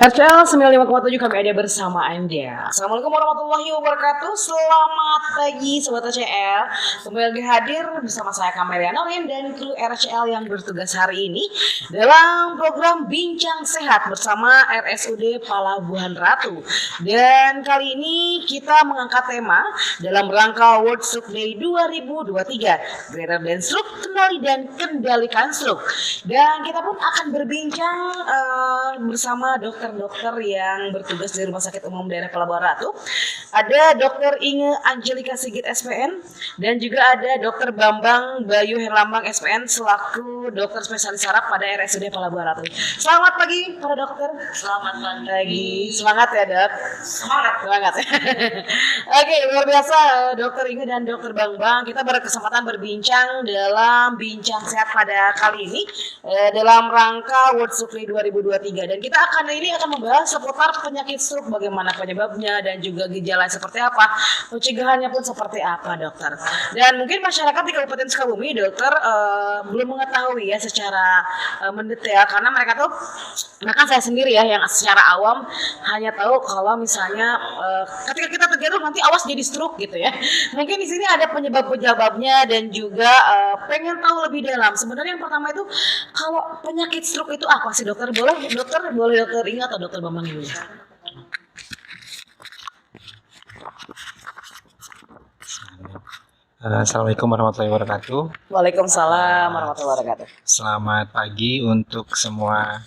RCL 95,7 kami ada bersama Anda. Assalamualaikum warahmatullahi wabarakatuh. Selamat pagi Sobat RCL. Kembali lagi hadir bersama saya Kamelia Norin dan kru RCL yang bertugas hari ini dalam program Bincang Sehat bersama RSUD Palabuhan Ratu. Dan kali ini kita mengangkat tema dalam rangka World Stroke Day 2023, Greater than Stroke, kenali dan kendalikan stroke. Dan kita pun akan berbincang bersama dokter yang bertugas di Rumah Sakit Umum Daerah Palabuhan Ratu. Ada Dr. Inge Angelika Sigit SPN dan juga ada Dr. Bambang Bayu Herlambang SPN selaku dokter spesialis saraf pada RSUD Palabuhan Ratu. Selamat pagi para dokter. Selamat pagi. Semangat ya dok. Semangat. Oke, luar biasa Dr. Inge dan Dr. Bambang. Kita berkesempatan berbincang dalam Bincang Sehat pada kali ini dalam rangka World Stroke Day 2023, dan kita akan membahas seputar penyakit stroke, bagaimana penyebabnya dan juga gejala seperti apa, pencegahannya pun seperti apa dokter. Dan mungkin masyarakat di Kabupaten Sukabumi dokter belum mengetahui ya secara mendetail, karena mereka tuh, bahkan saya sendiri ya yang secara awam hanya tahu kalau misalnya ketika kita terjatuh nanti awas jadi stroke gitu ya. Mungkin di sini ada penyebabnya dan juga pengen tahu lebih dalam. Sebenarnya yang pertama itu, kalau penyakit stroke itu apa sih dokter? Boleh dokter Inge atau dokter Bambang dulu? Assalamualaikum warahmatullahi wabarakatuh. Waalaikumsalam warahmatullahi wabarakatuh. Selamat pagi untuk semua.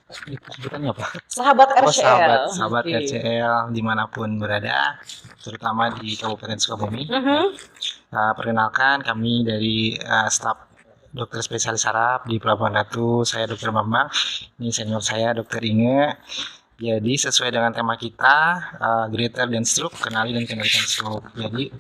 Sebutannya apa? Sahabat RCL. Sahabat Okay. RCL dimanapun berada, terutama di Kabupaten Sukabumi. Perkenalkan, kami dari staf dokter spesialis saraf di Palabuhan Ratu. Saya Dokter Bambang. Ini senior saya Dokter Inge. Jadi sesuai dengan tema kita, Greater than Stroke, kenali dan kendalikan stroke. Jadi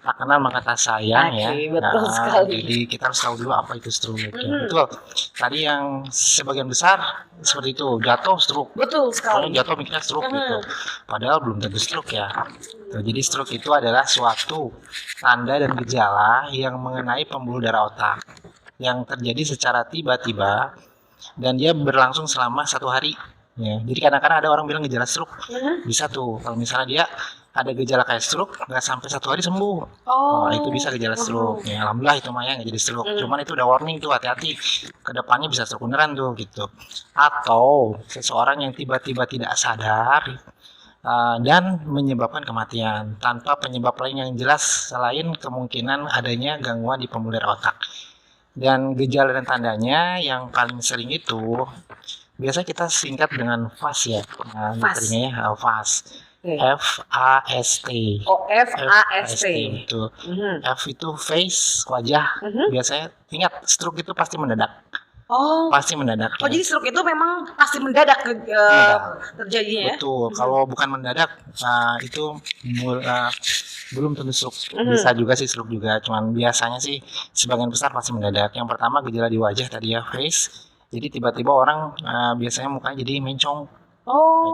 tak kenal maka tak sayang ya. Betul sekali. Jadi kita harus tahu dulu apa itu stroke. Betul. Tadi yang sebagian besar seperti itu, jatuh stroke. Betul sekali. Kalau jatuh mikirnya stroke gitu. Padahal belum tentu stroke ya. Jadi stroke itu adalah suatu tanda dan gejala yang mengenai pembuluh darah otak yang terjadi secara tiba-tiba dan dia berlangsung selama 1 hari. Ya, jadi kadang-kadang ada orang bilang gejala stroke, bisa tuh kalau misalnya dia ada gejala kayak stroke nggak sampai 1 hari sembuh, itu bisa gejala stroke. Ya, alhamdulillah itu mah ya nggak jadi stroke, cuman itu udah warning tuh, hati-hati kedepannya bisa stroke beneran tuh gitu. Atau seseorang yang tiba-tiba tidak sadar dan menyebabkan kematian tanpa penyebab lain yang jelas selain kemungkinan adanya gangguan di pembuluh darah otak. Dan gejala dan tandanya yang paling sering itu biasa kita singkat dengan FAST ya. FAST. FAST. Oh, FAST. Itu. F itu face, wajah. Biasanya ingat, stroke itu pasti mendadak. Pasti mendadak. Oh, jadi stroke itu memang pasti mendadak terjadinya ya? Betul. Kalau bukan mendadak, itu belum tentu stroke. Bisa juga sih stroke juga. Cuman biasanya sih sebagian besar pasti mendadak. Yang pertama gejala di wajah tadi ya, face. Jadi tiba-tiba orang biasanya mukanya jadi mencong.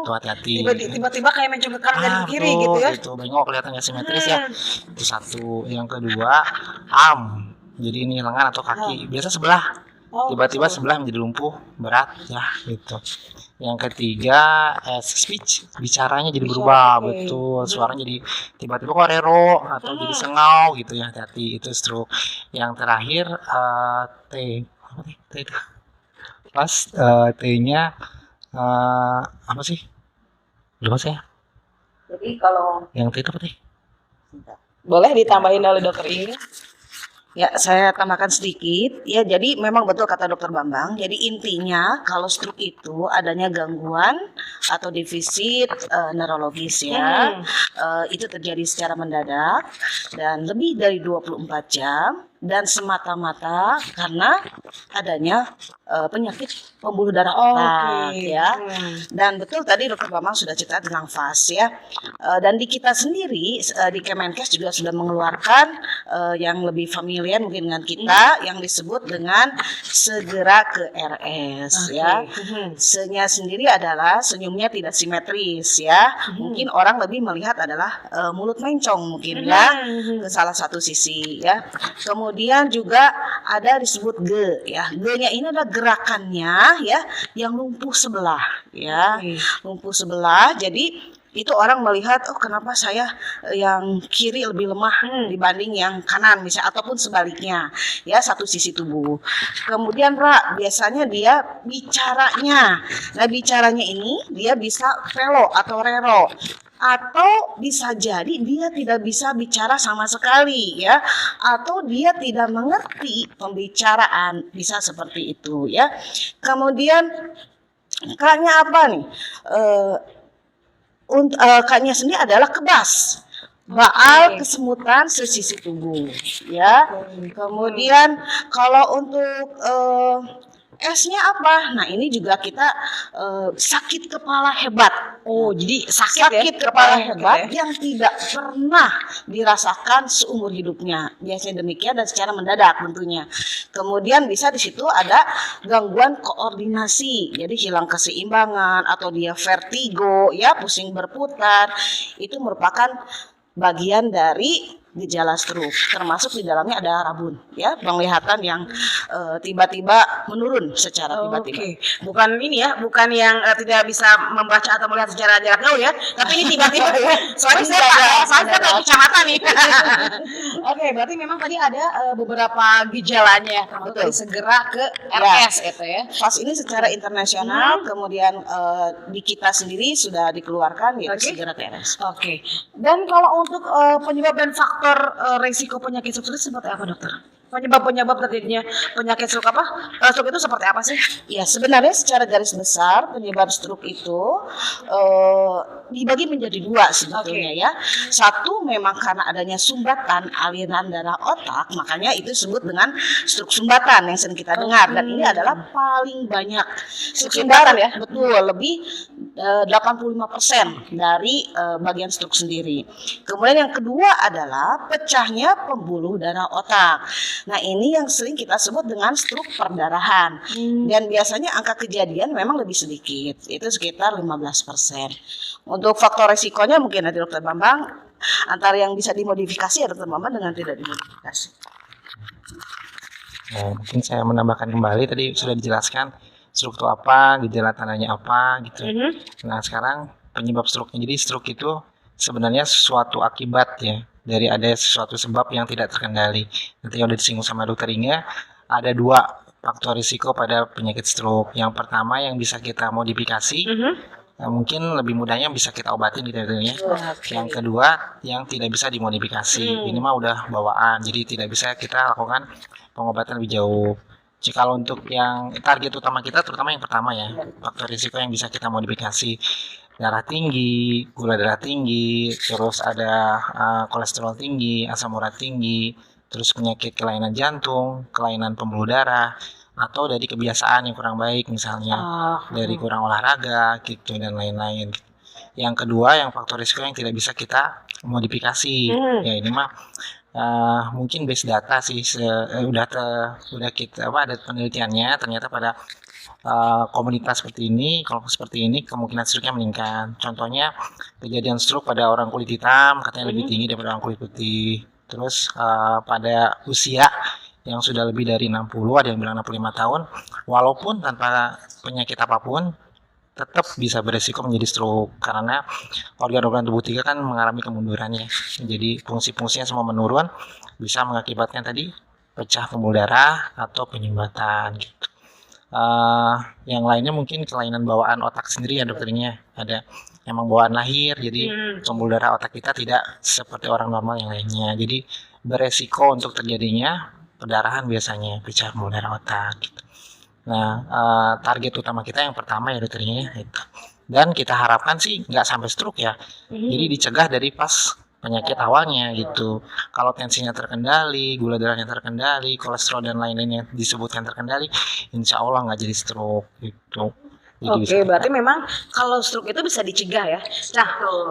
Itu hati-hati. Tiba-tiba kayak mencong ke kanan dan ke kiri gitu ya? Itu bengok, kelihatannya simetris ya. Itu satu. Yang kedua, arm. Jadi ini lengan atau kaki. Biasa sebelah. Tiba-tiba sebelah menjadi lumpuh berat ya gitu. Yang ketiga, speech, bicaranya jadi berubah. Betul, suaranya jadi tiba-tiba kok rero atau jadi sengau gitu ya, hati-hati, itu stroke. Yang terakhir, T itu pas T-nya apa sih? Lupa saya. Jadi kalau yang T itu apa sih? boleh ditambahin oleh dokter ini? Ya, saya tambahkan sedikit. Ya, jadi memang betul kata dokter Bambang. Jadi intinya kalau stroke itu adanya gangguan atau defisit neurologis ya. Itu terjadi secara mendadak dan lebih dari 24 jam dan semata-mata karena adanya penyakit pembuluh darah otak ya. Dan betul tadi dokter Bambang sudah cerita tentang FAST ya. Dan di kita sendiri di Kemenkes juga sudah mengeluarkan yang lebih familiar mungkin dengan kita yang disebut dengan segera ke RS ya. Se-nya sendiri adalah senyumnya tidak simetris ya. Mungkin orang lebih melihat adalah mulut mencong mungkin ya ke salah satu sisi ya. Kemudian kemudian juga ada disebut ya. G-nya ini adalah gerakannya ya yang lumpuh sebelah ya. Lumpuh sebelah. Jadi itu orang melihat, oh kenapa saya yang kiri lebih lemah dibanding yang kanan misalnya, ataupun sebaliknya ya, satu sisi tubuh. Kemudian Pak, biasanya dia bicaranya, nah bicaranya ini dia bisa velo atau rero, atau bisa jadi dia tidak bisa bicara sama sekali ya, atau dia tidak mengerti pembicaraan, bisa seperti itu ya. Kemudian K-nya apa nih? K-nya sendiri adalah kebas, baal, kesemutan sesisi tubuh ya. Kemudian kalau untuk S-nya apa? Nah ini juga kita sakit kepala hebat. Oh, jadi sakit ya? Kepala hebat yang tidak pernah dirasakan seumur hidupnya. Biasanya demikian dan secara mendadak tentunya. Kemudian bisa di situ ada gangguan koordinasi. Jadi hilang keseimbangan atau dia vertigo ya, pusing berputar. Itu merupakan bagian dari gejala stroke, termasuk di dalamnya ada rabun ya, penglihatan yang tiba-tiba menurun secara tiba-tiba. Bukan ini ya, bukan yang tidak bisa membaca atau melihat secara jarak jauh ya, tapi ini tiba-tiba ya. Soalnya saya dari kecamatan nih. Oke, berarti memang tadi ada beberapa gejalanya, termasuk dari segera ke RS itu ya. Pas ini secara internasional, kemudian di kita sendiri sudah dikeluarkan yaitu segera ke RS. Oke. Dan kalau untuk penyebab dan faktor resiko penyakit stroke itu seperti apa, dokter? Penyebab terjadinya penyakit stroke apa? Stroke itu seperti apa sih? Ya sebenarnya secara garis besar penyebab stroke itu dibagi menjadi dua sebetulnya ya. Satu memang karena adanya sumbatan aliran darah otak, makanya itu disebut dengan stroke sumbatan yang sering kita dengar, dan ini adalah paling banyak. Sumbatan ya? Betul, lebih 85% dari bagian stroke sendiri. Kemudian yang kedua adalah pecahnya pembuluh darah otak. Nah ini yang sering kita sebut dengan stroke perdarahan. Dan biasanya angka kejadian memang lebih sedikit, itu sekitar 15%. Untuk faktor resikonya mungkin nanti Dokter Bambang, antara yang bisa dimodifikasi ya Dokter Bambang dengan tidak dimodifikasi. Nah, mungkin saya menambahkan kembali, tadi sudah dijelaskan stroke itu apa, gejala tandanya apa gitu. Nah sekarang penyebab stroke-nya, jadi stroke itu sebenarnya suatu akibat ya dari ada sesuatu sebab yang tidak terkendali. Nanti yang udah disinggung sama Dokter Inga, ada dua faktor risiko pada penyakit stroke. Yang pertama yang bisa kita modifikasi, mungkin lebih mudahnya bisa kita obatin gitu ya. Yang kedua yang tidak bisa dimodifikasi, ini mah udah bawaan, jadi tidak bisa kita lakukan pengobatan lebih jauh. Jadi kalau untuk yang target utama kita, terutama yang pertama ya, faktor risiko yang bisa kita modifikasi, darah tinggi, gula darah tinggi, terus ada kolesterol tinggi, asam urat tinggi, terus penyakit kelainan jantung, kelainan pembuluh darah, atau dari kebiasaan yang kurang baik misalnya dari kurang olahraga gitu dan lain-lain. Yang kedua yang faktor risiko yang tidak bisa kita modifikasi, ya ini mah mungkin base data sih, udah kita ada penelitiannya, ternyata pada komunitas seperti ini, kelompok seperti ini, kemungkinan stroke-nya meningkat. Contohnya kejadian stroke pada orang kulit hitam katanya lebih tinggi daripada orang kulit putih. Terus pada usia yang sudah lebih dari 60, ada yang bilang 65 tahun, walaupun tanpa penyakit apapun tetap bisa beresiko menjadi stroke karena organ-organ tubuh kita kan mengalami kemundurannya. Jadi fungsi-fungsinya semua menurun, bisa mengakibatkan tadi pecah pembuluh darah atau penyumbatan gitu. Yang lainnya mungkin kelainan bawaan otak sendiri ya dokternya, ada emang bawaan lahir, jadi pembuluh darah otak kita tidak seperti orang normal yang lainnya, jadi beresiko untuk terjadinya perdarahan biasanya, pecah pembuluh darah otak gitu. Nah target utama kita yang pertama ya dokternya itu, dan kita harapkan sih nggak sampai stroke ya, jadi dicegah dari pas penyakit awalnya gitu. Kalau tensinya terkendali, gula darahnya terkendali, kolesterol dan lain-lain yang disebutkan terkendali, insya Allah nggak jadi stroke gitu. Jadi Oke, bisa berarti memang kalau stroke itu bisa dicegah ya. Nah,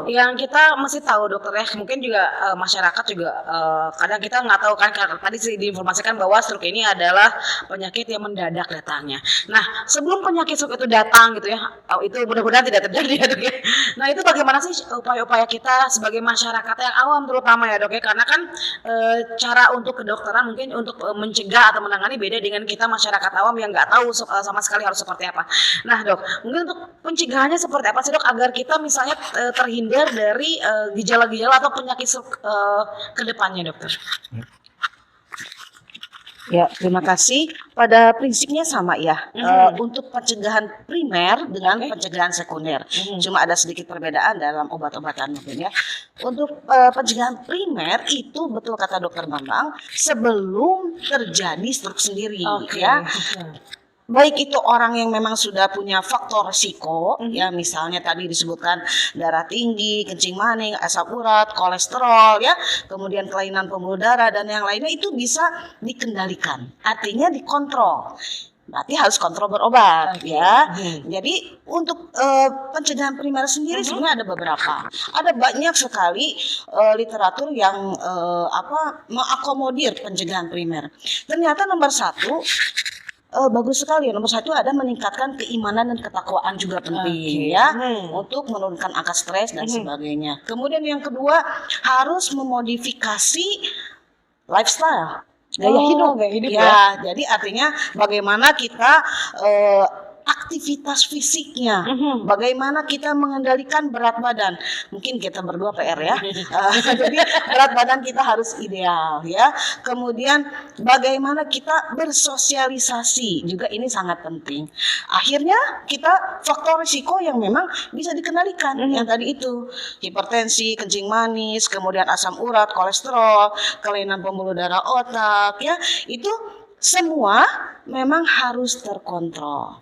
yang kita mesti tahu dokter ya, mungkin juga masyarakat juga kadang kita nggak tahu kan, karena tadi sih diinformasikan bahwa stroke ini adalah penyakit yang mendadak datangnya. Nah, sebelum penyakit stroke itu datang gitu ya, itu mudah-mudahan tidak terjadi ya dok ya. Nah, itu bagaimana sih upaya-upaya kita sebagai masyarakat yang awam terutama ya dok ya, karena kan cara untuk kedokteran mungkin untuk mencegah atau menangani beda dengan kita masyarakat awam yang nggak tahu sama sekali harus seperti apa. Nah dok, mungkin untuk pencegahannya seperti apa sih dok agar kita misalnya terhindar dari gejala-gejala atau penyakit stroke ke depannya dokter? Ya, terima kasih. Pada prinsipnya sama ya. Untuk pencegahan primer dengan pencegahan sekunder. Cuma ada sedikit perbedaan dalam obat-obatan mungkin ya. Untuk pencegahan primer itu betul kata Dokter Bambang, sebelum terjadi stroke sendiri ya. Baik itu orang yang memang sudah punya faktor risiko, ya misalnya tadi disebutkan darah tinggi, kencing maning, asam urat, kolesterol, ya, kemudian kelainan pembuluh darah dan yang lainnya itu bisa dikendalikan, artinya dikontrol. Berarti harus kontrol berobat, ya. Jadi untuk pencegahan primer sendiri sebenarnya ada beberapa, ada banyak sekali literatur yang mengakomodir pencegahan primer. Ternyata nomor satu. Bagus sekali ya. Nomor satu ada meningkatkan keimanan dan ketakwaan juga penting ya untuk menurunkan angka stres dan sebagainya. Kemudian yang kedua harus memodifikasi lifestyle, gaya hidup ya. Jadi artinya bagaimana kita aktivitas fisiknya, bagaimana kita mengendalikan berat badan. Mungkin kita berdua PR ya. Jadi berat badan kita harus ideal ya. Kemudian bagaimana kita bersosialisasi juga ini sangat penting. Akhirnya kita faktor risiko yang memang bisa dikendalikan yang tadi itu hipertensi, kencing manis, kemudian asam urat, kolesterol, kelainan pembuluh darah otak ya itu semua memang harus terkontrol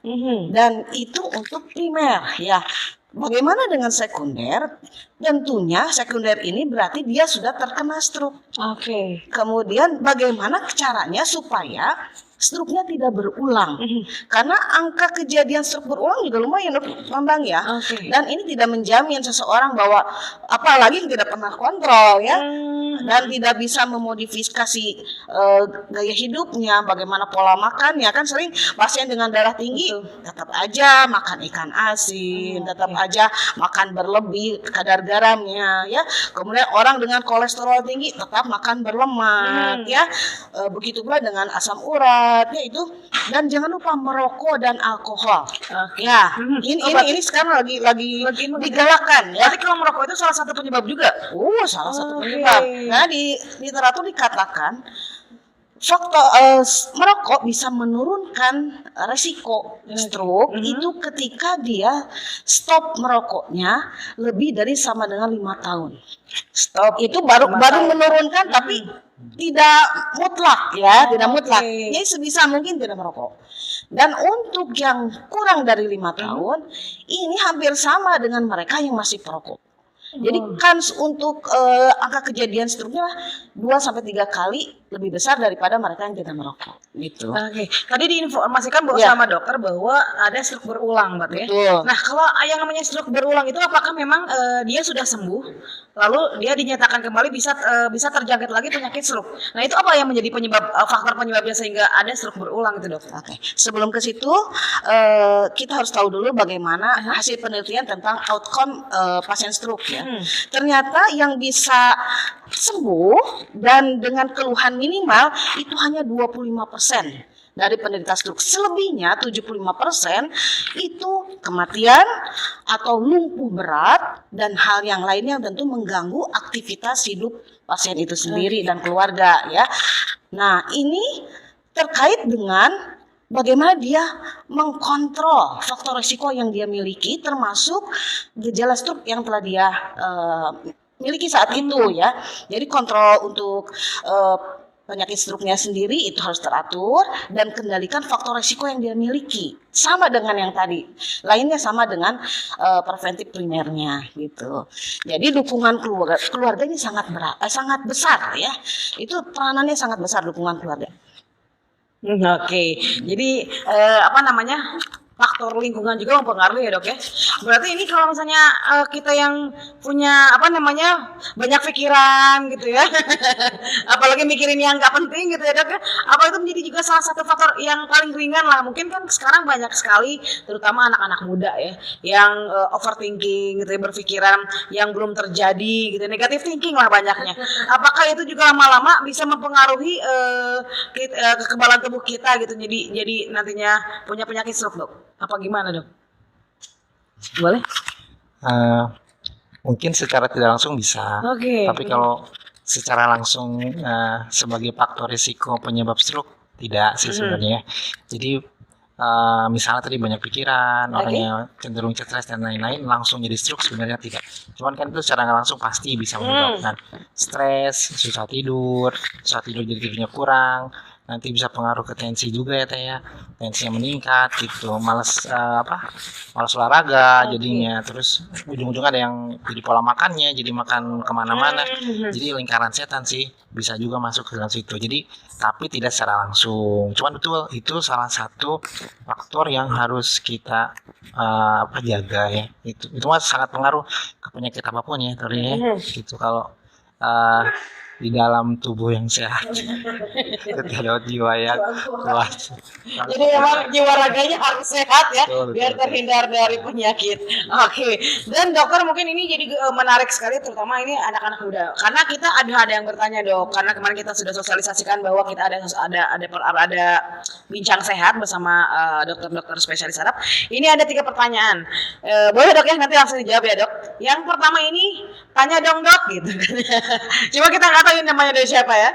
dan itu untuk primer ya. Bagaimana dengan sekunder? Tentunya sekunder ini berarti dia sudah terkena stroke. Kemudian bagaimana caranya supaya stroke-nya tidak berulang? Karena angka kejadian stroke berulang juga lumayan Bambang ya. Dan ini tidak menjamin seseorang bahwa apalagi yang tidak pernah kontrol ya. Dan tidak bisa memodifikasi gaya hidupnya, bagaimana pola makannya. Kan sering pasien dengan darah tinggi tetap aja makan ikan asin, tetap aja makan berlebih kadar garamnya ya. Kemudian orang dengan kolesterol tinggi tetap makan berlemak ya. Begitu pula dengan asam urat ya itu. Dan jangan lupa merokok dan alkohol. Ya, ini sekarang lagi digalakkan ya. Berarti kalau merokok itu salah satu penyebab juga? Salah satu penyebab. Nah, di literatur dikatakan faktor merokok bisa menurunkan resiko stroke itu ketika dia stop merokoknya lebih dari sama dengan 5 tahun. Stop itu baru menurunkan tapi tidak mutlak ya, tidak mutlak. Jadi sebisa mungkin tidak merokok. Dan untuk yang kurang dari 5 tahun ini hampir sama dengan mereka yang masih perokok. Jadi kans untuk angka kejadian stroke-nya 2-3 kali lebih besar daripada mereka yang tidak merokok. Gitu. Tadi diinformasikan bahwa sama dokter bahwa ada stroke berulang, berarti ya. Nah, kalau yang namanya stroke berulang itu apakah memang dia sudah sembuh, lalu dia dinyatakan kembali bisa terjangkit lagi penyakit stroke? Nah, itu apa yang menjadi faktor penyebabnya sehingga ada stroke berulang itu, dok? Sebelum ke situ kita harus tahu dulu bagaimana hasil penelitian tentang outcome pasien stroke ya. Ternyata yang bisa sembuh dan dengan keluhan minimal itu hanya 25% dari penderita stroke. Selebihnya 75% itu kematian atau lumpuh berat dan hal yang lainnya yang tentu mengganggu aktivitas hidup pasien itu sendiri dan keluarga ya. Nah, ini terkait dengan bagaimana dia mengkontrol faktor risiko yang dia miliki termasuk gejala stroke yang telah dia miliki saat itu ya. Jadi kontrol untuk penyakit stroke-nya sendiri itu harus teratur dan kendalikan faktor risiko yang dia miliki. Sama dengan yang tadi. Lainnya sama dengan preventif primernya gitu. Jadi dukungan keluarga ini sangat besar ya. Itu peranannya sangat besar dukungan keluarga. Jadi faktor lingkungan juga mempengaruhi ya dok ya. Berarti ini kalau misalnya kita yang punya banyak pikiran gitu ya, apalagi mikirin yang nggak penting gitu ya dok ya, apa itu menjadi juga salah satu faktor yang paling ringan lah. Mungkin kan sekarang banyak sekali, terutama anak-anak muda ya, yang overthinking gitu ya, berpikiran yang belum terjadi gitu, negatif thinking lah banyaknya. Apakah itu juga lama-lama bisa mempengaruhi kekebalan tubuh kita gitu, jadi nantinya punya penyakit stroke dok? Apa gimana dok? Boleh? Mungkin secara tidak langsung bisa, Oke. tapi kalau secara langsung sebagai faktor risiko penyebab stroke tidak sih sebenarnya. Jadi misalnya tadi banyak pikiran, orangnya cenderung stres dan lain-lain, langsung jadi stroke sebenarnya tidak. Cuman kan itu secara nggak langsung pasti bisa menyebabkan stres, susah tidur jadi tidurnya kurang, nanti bisa pengaruh ke tensi juga ya teh ya, tensinya meningkat gitu, malas olahraga jadinya, terus ujung-ujungnya ada yang jadi pola makannya jadi makan kemana-mana, jadi lingkaran setan sih bisa juga masuk ke dalam situ. Jadi tapi tidak secara langsung, cuman betul itu salah satu faktor yang harus kita jaga ya, itu mah sangat pengaruh ke penyakit apapun ya teorinya gitu. Kalau di dalam tubuh yang sehat terdapat jiwa yang kuat. Jadi memang jiwa raganya harus sehat ya, Betul, biar terhindar dari penyakit. Oke. Dan dokter mungkin ini jadi menarik sekali, terutama ini anak-anak muda. Karena kita ada yang bertanya dok, karena kemarin kita sudah sosialisasikan bahwa kita ada bincang sehat bersama dokter-dokter spesialis saraf. Ini ada 3 pertanyaan. Boleh dok ya, nanti langsung dijawab ya dok. Yang pertama ini, tanya dong dok gitu. Cuma kita nggak tahu ini namanya dari siapa ya.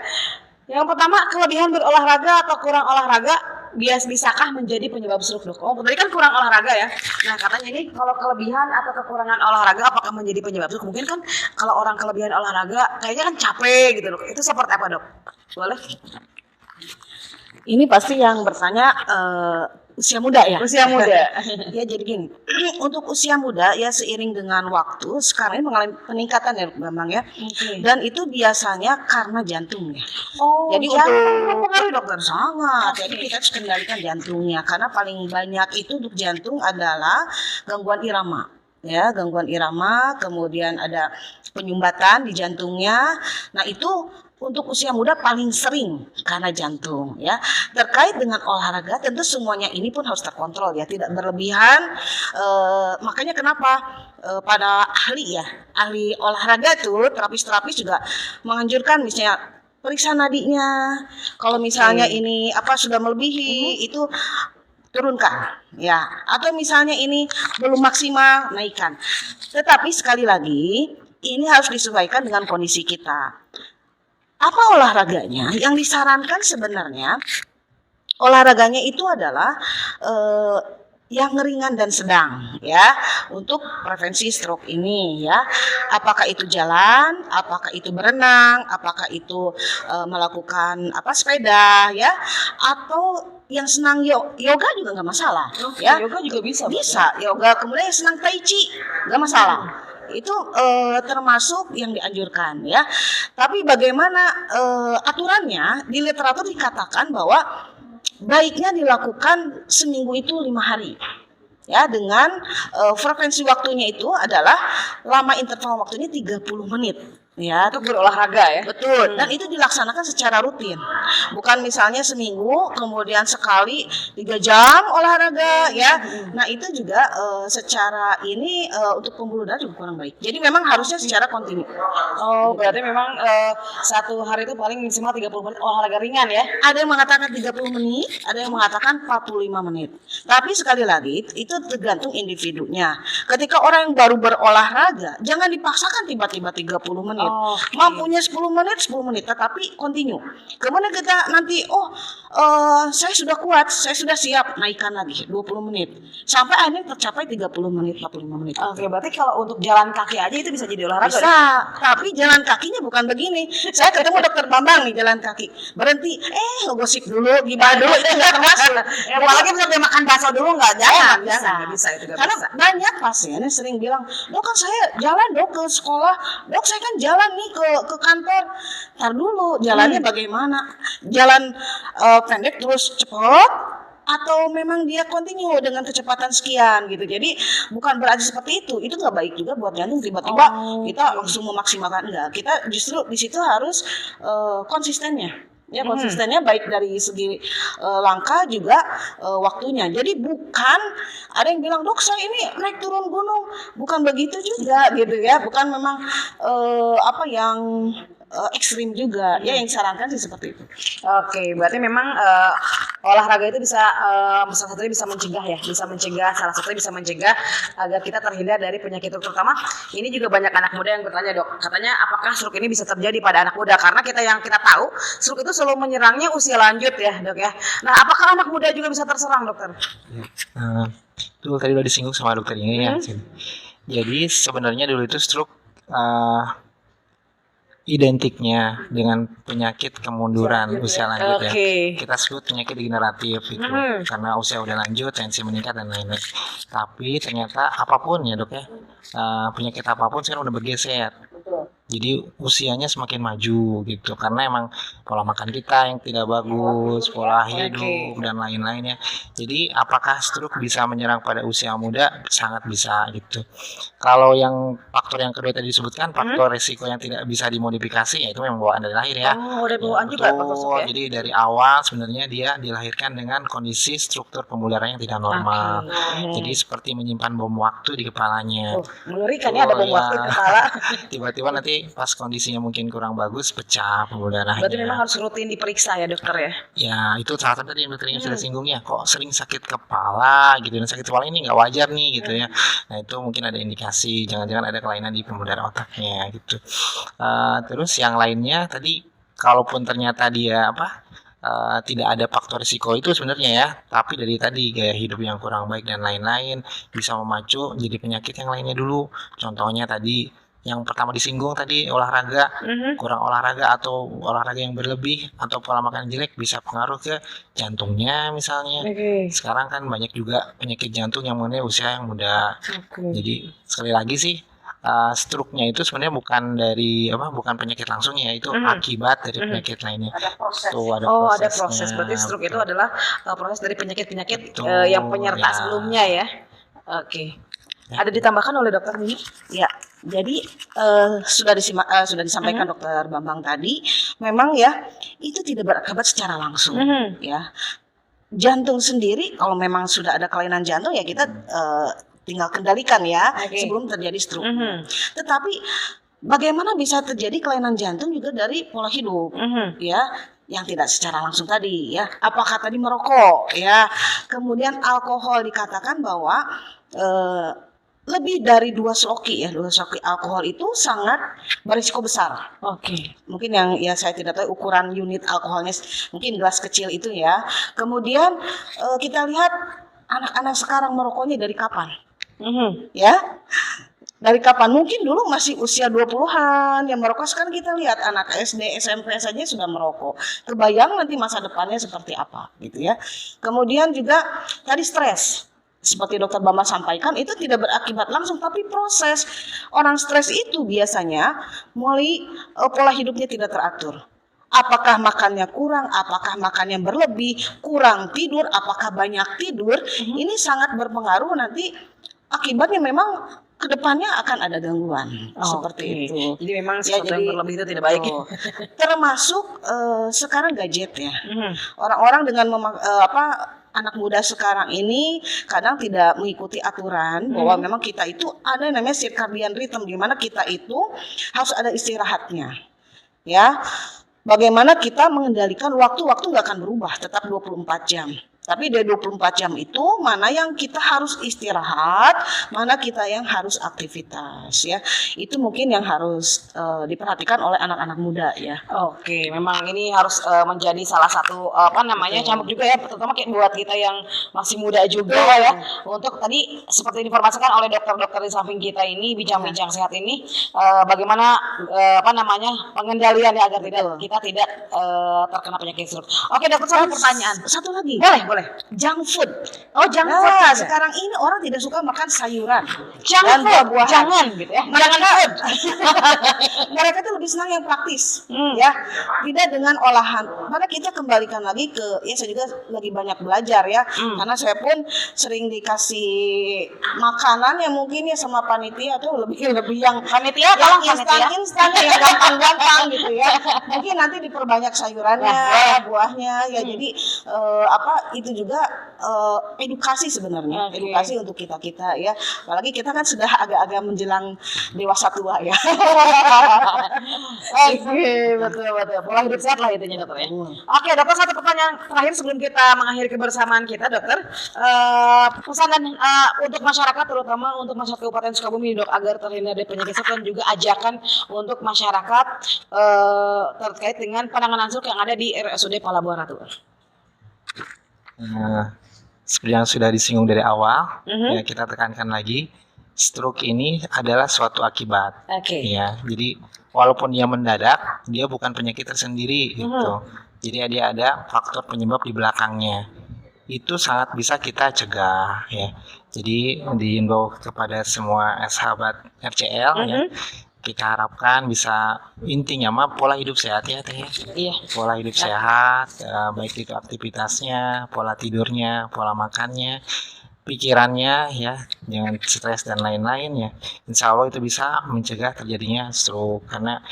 Yang pertama, kelebihan berolahraga atau kurang olahraga bisakah menjadi penyebab stroke dok? Oh tadi kan kurang olahraga ya. Nah katanya ini kalau kelebihan atau kekurangan olahraga apakah menjadi penyebab stroke? Mungkin kan kalau orang kelebihan olahraga kayaknya kan capek gitu dok. Itu seperti apa dok? Boleh? Ini pasti yang bertanya usia muda ya. Usia muda. Ya jadi gini, untuk usia muda ya seiring dengan waktu sekarang ini mengalami peningkatan ya Bambang ya. Dan itu biasanya karena jantung ya. Oh, Jadi jantung untuk mempengaruhi dokter. sangat. Jadi kita harus kendalikan jantungnya karena paling banyak itu untuk jantung adalah gangguan irama. Ya, gangguan irama, kemudian ada penyumbatan di jantungnya. Nah, itu untuk usia muda paling sering karena jantung ya. Terkait dengan olahraga tentu semuanya ini pun harus terkontrol ya, tidak berlebihan. Makanya kenapa pada ahli olahraga tuh terapis juga menganjurkan misalnya periksa nadinya. Kalau misalnya ini sudah melebihi itu turunkan ya, atau misalnya ini belum maksimal naikkan. Tetapi sekali lagi ini harus disesuaikan dengan kondisi kita. Apa olahraganya? Yang disarankan sebenarnya olahraganya itu adalah yang ringan dan sedang ya, untuk prevensi stroke ini ya. Apakah itu jalan, apakah itu berenang, apakah itu melakukan sepeda ya, atau yang senang yoga juga nggak masalah ya. Yoga juga bisa. Yoga, kemudian yang senang tai chi nggak masalah. Itu termasuk yang dianjurkan ya. Tapi bagaimana aturannya, di literatur dikatakan bahwa baiknya dilakukan seminggu itu 5 hari ya, dengan frekuensi waktunya itu adalah lama interval waktunya 30 menit ya, Untuk berolahraga ya. betul. Dan itu dilaksanakan secara rutin, bukan misalnya seminggu kemudian sekali 3 jam olahraga ya. Nah itu juga secara ini untuk pembuluh darah juga kurang baik. Jadi memang harusnya secara kontinu. Oh, berarti memang satu hari itu paling maksimal 30 menit olahraga ringan ya. Ada yang mengatakan 30 menit, ada yang mengatakan 45 menit. Tapi sekali lagi itu tergantung individunya. Ketika orang yang baru berolahraga, jangan dipaksakan tiba-tiba 30 menit. Mampunya 10 menit, tetapi kontinu. Kemudian kita nanti, saya sudah kuat, saya sudah siap, naikkan lagi 20 menit. Sampai akhirnya tercapai 30 menit, 45 menit. Oke, berarti kalau untuk jalan kaki aja itu bisa jadi olahraga. Bisa, tapi jalan kakinya bukan begini. Saya ketemu dokter Bambang nih jalan kaki. Berhenti, ngegosip dulu, gimana dulu, itu nggak termasuk. Apalagi bisa dia makan bakso dulu nggak? Jangan, nggak bisa itu. Karena banyak pasien yang sering bilang, dok kan saya jalan dok ke sekolah, dok saya kan jalan nih ke kantor. Ntar dulu, jalannya bagaimana? Jalan pendek terus cepet, atau memang dia continue dengan kecepatan sekian gitu. Jadi bukan berarti seperti itu nggak baik juga buat jantung tiba-tiba kita langsung memaksimalkan, enggak. Kita justru di situ harus konsistennya. Ya, konsistennya baik dari segi langkah juga waktunya. Jadi bukan ada yang bilang, dok saya ini naik turun gunung, bukan begitu juga gitu ya, bukan memang yang ekstrim juga. Ya, yang disarankan sih seperti itu. Oke, berarti memang olahraga itu bisa salah satunya bisa mencegah ya, salah satunya bisa mencegah agar kita terhindar dari penyakit stroke. Terutama ini juga banyak anak muda yang bertanya, dok, katanya apakah stroke ini bisa terjadi pada anak muda? Karena kita tahu stroke itu selalu menyerangnya usia lanjut ya, dok ya. Nah, apakah anak muda juga bisa terserang, dokter? Itu tadi udah disinggung sama dokter ini ya. Jadi sebenarnya dulu itu stroke identiknya dengan penyakit kemunduran usia lanjut ya. Kita sebut penyakit degeneratif itu karena usia udah lanjut, tensi meningkat dan lain-lain. Tapi ternyata apapun ya dok ya, penyakit apapun sekarang udah bergeser. Jadi usianya semakin maju gitu karena emang pola makan kita yang tidak bagus, pola hidup dan lain-lainnya. Jadi apakah stroke bisa menyerang pada usia muda? Sangat bisa gitu. Kalau yang faktor yang kedua tadi disebutkan faktor resiko yang tidak bisa dimodifikasi, ya itu memang bawaan dari lahir ya. Dari bawaan juga faktor stroke ya. Jadi dari awal sebenarnya dia dilahirkan dengan kondisi struktur pembuluh yang tidak normal. Jadi seperti menyimpan bom waktu di kepalanya. Mengerikan ya, ada bom waktu di kepala. Tiba-tiba nanti pas kondisinya mungkin kurang bagus pecah pembuluh darahnya. Berarti memang harus rutin diperiksa ya dokter ya. Ya itu salah satu tadi yang dokternya sudah singgung ya, kok sering sakit kepala gitu, dan sakit kepala ini nggak wajar nih gitu ya. Nah itu mungkin ada indikasi jangan-jangan ada kelainan di pembuluh darah otaknya gitu. Terus yang lainnya tadi kalaupun ternyata dia tidak ada faktor risiko itu sebenarnya ya, tapi dari tadi gaya hidup yang kurang baik dan lain-lain bisa memacu jadi penyakit yang lainnya dulu. Contohnya tadi yang pertama disinggung tadi, olahraga, kurang olahraga atau olahraga yang berlebih atau pola makan jelek bisa pengaruh ke jantungnya misalnya. Sekarang kan banyak juga penyakit jantung yang mengenai usia yang muda. Jadi sekali lagi sih stroke-nya itu sebenarnya bukan penyakit langsung ya, itu akibat dari penyakit lainnya. Ada proses. Ada proses. Berarti stroke itu adalah proses dari penyakit-penyakit yang penyerta sebelumnya ya. Ada ditambahkan oleh dokter ini? Ya, jadi sudah disampaikan dokter Bambang tadi, memang ya itu tidak berakibat secara langsung ya. Jantung sendiri kalau memang sudah ada kelainan jantung ya kita tinggal kendalikan ya sebelum terjadi stroke. Tetapi bagaimana bisa terjadi kelainan jantung juga dari pola hidup ya, yang tidak secara langsung tadi ya. Apakah tadi merokok ya, kemudian alkohol, dikatakan bahwa lebih dari 2 sloki alkohol itu sangat berisiko besar. Mungkin yang ya saya tidak tahu ukuran unit alkoholnya, mungkin gelas kecil itu ya. Kemudian kita lihat anak-anak sekarang merokoknya dari kapan? Ya. Dari kapan? Mungkin dulu masih usia 20-an yang merokok, sekarang kita lihat anak SD, SMP saja sudah merokok. Kebayang nanti masa depannya seperti apa gitu ya. Kemudian juga tadi stres. Seperti dokter Bambang sampaikan, itu tidak berakibat langsung, tapi proses. Orang stres itu biasanya mulai pola hidupnya tidak teratur. Apakah makannya kurang, apakah makannya berlebih, kurang tidur, apakah banyak tidur, ini sangat berpengaruh nanti akibatnya memang kedepannya akan ada gangguan seperti itu. Jadi memang sesuatu yang berlebih itu tidak baik. Termasuk sekarang gadget ya. Orang-orang dengan anak muda sekarang ini kadang tidak mengikuti aturan bahwa memang kita itu ada yang namanya circadian rhythm, di mana kita itu harus ada istirahatnya. Ya. Bagaimana kita mengendalikan waktu nggak akan berubah, tetap 24 jam. Tapi dari 24 jam itu mana yang kita harus istirahat, mana kita yang harus aktivitas ya. Itu mungkin yang harus diperhatikan oleh anak-anak muda ya. Memang ini harus menjadi salah satu cambuk juga ya, terutama buat kita yang masih muda juga ya. Untuk tadi seperti diinformasikan oleh dokter-dokter di samping kita ini, bincang-bincang sehat ini, bagaimana pengendalian ya agar kita tidak terkena penyakit stroke. Dokter, satu pertanyaan. Satu lagi. Boleh. boleh? Junk food. Oh, junk Nah, food juga. sekarang ini orang tidak suka makan sayuran Junk dan food, buah-buahan. jangan gitu ya. Jangan food. Mereka tuh lebih senang yang praktis, Hmm. ya, tidak dengan olahan. Karena kita kembalikan lagi ke, ya saya juga lagi banyak belajar ya, karena saya pun sering dikasih makanan yang mungkin ya sama panitia tuh lebih yang Panitia, tolong yang panitia. instan yang gampang-gampang gitu ya. Mungkin nanti diperbanyak sayurannya, buahnya ya. Jadi itu juga edukasi sebenarnya, Oke. edukasi untuk kita ya. Apalagi kita kan sudah agak-agak menjelang dewasa tua ya. Oke, betul. Pola hidup sehat lah intinya dokter ya. Oke, dokter, satu pertanyaan terakhir sebelum kita mengakhiri kebersamaan kita, dokter. Pesan dan untuk masyarakat, terutama untuk masyarakat Kabupaten Sukabumi, dok, agar terhindar dari penyakit stroke, dan juga ajakan untuk masyarakat terkait dengan penanganan stroke yang ada di RSUD Palabuhan Ratu. Nah, seperti yang sudah disinggung dari awal, Mhm. ya kita tekankan lagi, stroke ini adalah suatu akibat. Oke. Ya, jadi walaupun dia mendadak, dia bukan penyakit tersendiri gitu. Jadi dia ada faktor penyebab di belakangnya. Itu sangat bisa kita cegah ya. Jadi diimbau kepada semua sahabat RCL ya. Kita harapkan bisa, intinya mah pola hidup sehat ya Teh. Iya. Pola hidup sehat, baik itu aktivitasnya, pola tidurnya, pola makannya, pikirannya ya, jangan stres dan lain-lain ya. Insya Allah itu bisa mencegah terjadinya stroke, karena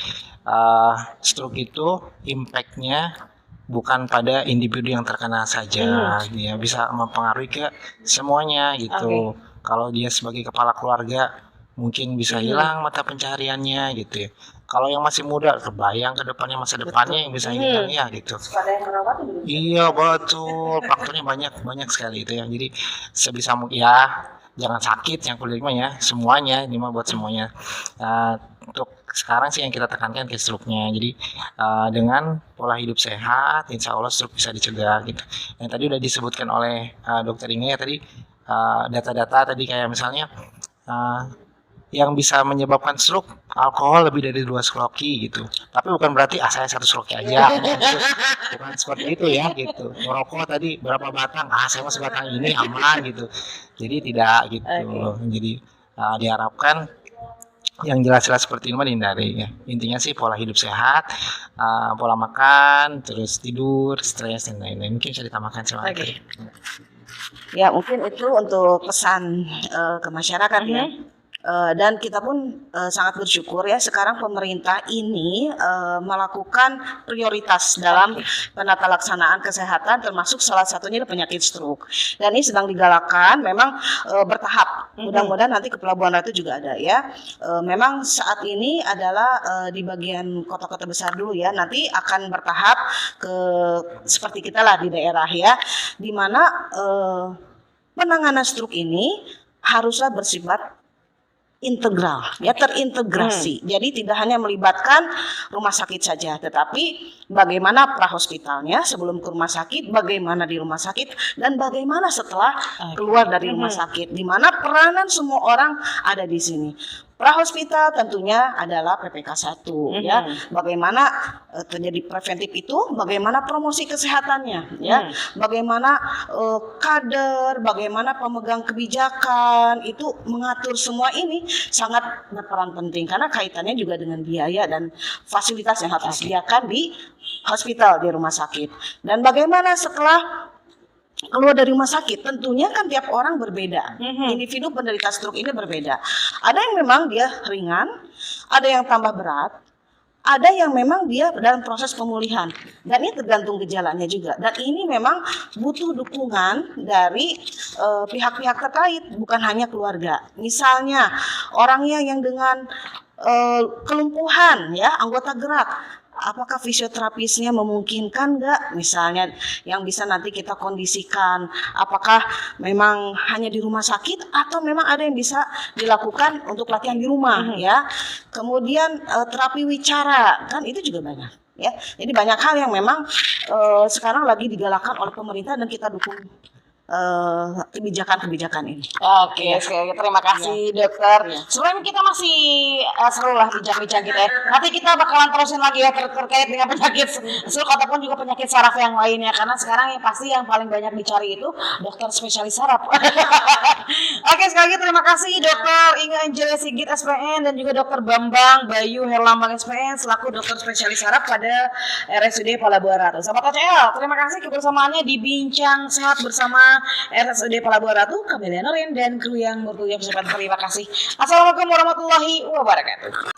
stroke itu impactnya bukan pada individu yang terkena saja, dia bisa mempengaruhi ke semuanya gitu. Kalau dia sebagai kepala keluarga mungkin bisa hilang mata pencahariannya gitu ya. Kalau yang masih muda, kebayang ke depannya, masa depannya yang bisa hilang ya gitu. Pada yang merawat juga. Iya betul, faktornya banyak sekali itu ya. Jadi sebisa mungkin ya jangan sakit yang kulit mah ya, semuanya ini mah buat semuanya. Untuk sekarang sih yang kita tekankan ke stroke-nya. Jadi dengan pola hidup sehat, insya Allah stroke bisa dicegah gitu. Yang tadi udah disebutkan oleh Dokter Inge ya tadi, data-data tadi kayak misalnya yang bisa menyebabkan stroke alkohol lebih dari 2 sloki gitu. Tapi bukan berarti saya 1 sloki aja. Bukan seperti itu ya gitu. Merokok tadi berapa batang? Saya mau sebatang ini aman gitu. Jadi tidak gitu. Jadi diharapkan yang jelas-jelas seperti ini mah dihindari ya. Intinya sih pola hidup sehat, pola makan, terus tidur, stres dan lain-lain. Mungkin bisa ditambahkan sama Ya mungkin itu untuk pesan ke masyarakat ya. Dan kita pun sangat bersyukur ya sekarang pemerintah ini melakukan prioritas dalam penata laksanaan kesehatan, termasuk salah satunya penyakit stroke. Dan ini sedang digalakkan, memang bertahap. Mudah-mudahan nanti ke Pelabuhan Ratu juga ada ya. Memang saat ini adalah di bagian kota-kota besar dulu ya. Nanti akan bertahap ke seperti kita lah di daerah ya, di mana penanganan stroke ini haruslah bersifat integral ya, terintegrasi. Jadi tidak hanya melibatkan rumah sakit saja, tetapi bagaimana prahospitalnya sebelum ke rumah sakit, bagaimana di rumah sakit, dan bagaimana setelah keluar dari rumah sakit, di mana peranan semua orang ada di sini. Prahospital tentunya adalah PPK 1 ya. Bagaimana terjadi preventif itu, bagaimana promosi kesehatannya ya. Bagaimana kader, bagaimana pemegang kebijakan itu mengatur semua ini sangat berperan penting karena kaitannya juga dengan biaya dan fasilitas yang harus disediakan di hospital, di rumah sakit. Dan bagaimana setelah keluar dari rumah sakit, tentunya kan tiap orang berbeda. Individu penderita stroke ini berbeda. Ada yang memang dia ringan, ada yang tambah berat, ada yang memang dia dalam proses pemulihan. Dan ini tergantung gejalanya juga. Dan ini memang butuh dukungan dari pihak-pihak terkait, bukan hanya keluarga. Misalnya orangnya yang dengan kelumpuhan, ya, anggota gerak. Apakah fisioterapisnya memungkinkan nggak? Misalnya yang bisa nanti kita kondisikan. Apakah memang hanya di rumah sakit atau memang ada yang bisa dilakukan untuk latihan di rumah ya. Kemudian terapi wicara kan itu juga banyak ya. Jadi banyak hal yang memang sekarang lagi digalakkan oleh pemerintah dan kita dukung kebijakan-kebibijakan ini. Oke, sekali lagi terima kasih dokter. Sebenarnya kita masih seru lah bincang-bincang kita ya. Nanti kita bakalan terusin lagi ya terkait dengan penyakit stroke ataupun juga penyakit saraf yang lainnya. Karena sekarang yang pasti yang paling banyak dicari itu dokter spesialis saraf. Oke, sekali lagi terima kasih dokter Inge Angelia Sigit SPN dan juga dokter Bambang Bayu Herlambang SPN selaku dokter spesialis saraf pada RSUD Palabuhan Ratu. Sahabat KCL, terima kasih kebersamaannya di Bincang Sehat bersama RSUD Palabuhan Ratu, Kamelia Norin dan kru yang bertugas. Terima kasih. Assalamualaikum warahmatullahi wabarakatuh.